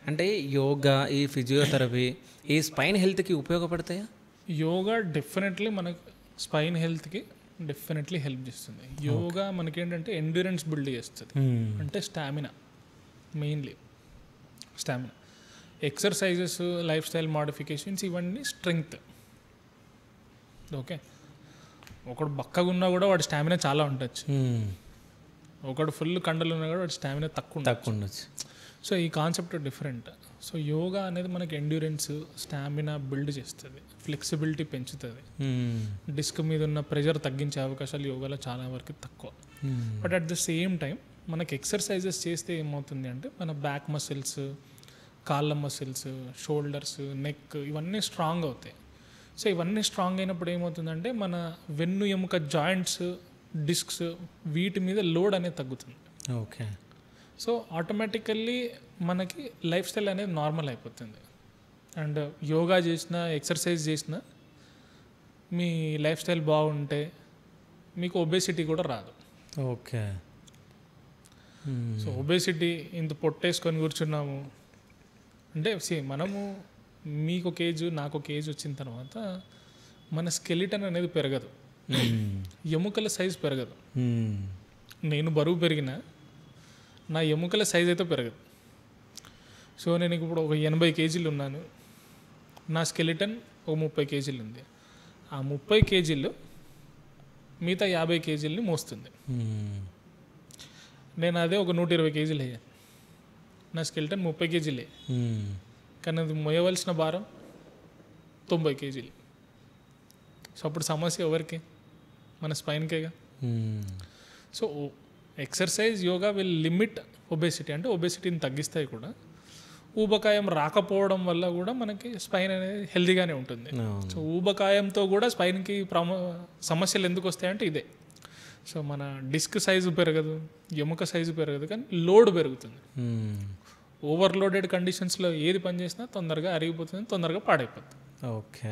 అంటే యోగా, ఈ ఫిజియోథెరపీ ఈ స్పైన్ హెల్త్కి ఉపయోగపడతాయా? యోగా డెఫినెట్లీ మనకు స్పైన్ హెల్త్కి డెఫినెట్లీ హెల్ప్ చేస్తుంది. యోగా మనకేంటంటే ఎండ్యూరెన్స్ బిల్డ్ చేస్తుంది, అంటే stamina, mainly stamina. Exercises, life style modifications ఇవన్నీ స్ట్రెంగ్త్. ఓకే, ఒకడు బక్కగా ఉన్నా కూడా వాడి స్టామినా చాలా ఉండొచ్చు, ఒకడు ఫుల్ కండలు ఉన్నా కూడా వాడి స్టామినా తక్కువ ఉండొచ్చు. సో ఈ కాన్సెప్ట్ డిఫరెంట్. సో యోగా అనేది మనకి ఎండ్యూరెన్స్, స్టామినా బిల్డ్ చేస్తుంది, ఫ్లెక్సిబిలిటీ పెంచుతుంది, డిస్క్ మీద ఉన్న ప్రెషర్ తగ్గించే అవకాశాలు యోగాలో చాలా వరకు తక్కువ. But at the same time మనకి ఎక్సర్సైజెస్ చేస్తే ఏమవుతుంది అంటే మన బ్యాక్ మసిల్స్, కాళ్ళ మసిల్స్, షోల్డర్స్, నెక్ ఇవన్నీ స్ట్రాంగ్ అవుతాయి. సో ఇవన్నీ స్ట్రాంగ్ అయినప్పుడు ఏమవుతుందంటే మన వెన్ను ఎముక జాయింట్స్, డిస్క్స్ వీటి మీద లోడ్ అనేది తగ్గుతుంది. ఓకే, సో ఆటోమేటికల్లీ మనకి లైఫ్ స్టైల్ అనేది నార్మల్ అయిపోతుంది. అండ్ యోగా చేసిన, ఎక్సర్సైజ్ చేసిన మీ లైఫ్ స్టైల్ బాగుంటే మీకు ఒబేసిటీ కూడా రాదు. ఓకే. సో ఒబేసిటీ ఇంత పొట్టేసుకొని కూర్చున్నాము అంటే మనము మీకు ఒక ఏజ్, నాకు ఒక ఏజ్ వచ్చిన తర్వాత మన స్కెలిటన్ అనేది పెరగదు, ఎముకల సైజు పెరగదు. నేను బరువు పెరిగినా నా ఎముకల సైజ్ అయితే పెరగదు. సో నేను ఇప్పుడు ఒక 80 కేజీలు ఉన్నాను, నా స్కెలిటన్ ఒక 30 కేజీలు ఉంది. ఆ 30 కేజీలు మిగతా 50 కేజీలని మోస్తుంది. నేను అదే ఒక 120 కేజీలు అయ్యాను, నా స్కెలిటన్ 30 కేజీలే, కానీ అది మోయవలసిన భారం 90 కేజీలు. సో అప్పుడు సమస్య ఎవరికి? మన స్పైన్కేగా. So exercise, yoga will limit obesity, అంటే ఒబేసిటీని తగ్గిస్తాయి కూడా. ఊబకాయం రాకపోవడం వల్ల కూడా మనకి స్పైన్ అనేది హెల్తీగానే ఉంటుంది. సో ఊబకాయంతో కూడా స్పైన్కి సమస్యలు ఎందుకు వస్తాయంటే ఇదే. సో మన డిస్క్ సైజు పెరగదు, ఎముక సైజు పెరగదు, కానీ లోడ్ పెరుగుతుంది. ఓవర్లోడెడ్ కండిషన్స్లో ఏది పనిచేసినా తొందరగా అరిగిపోతుంది, తొందరగా పాడైపోతుంది. ఓకే.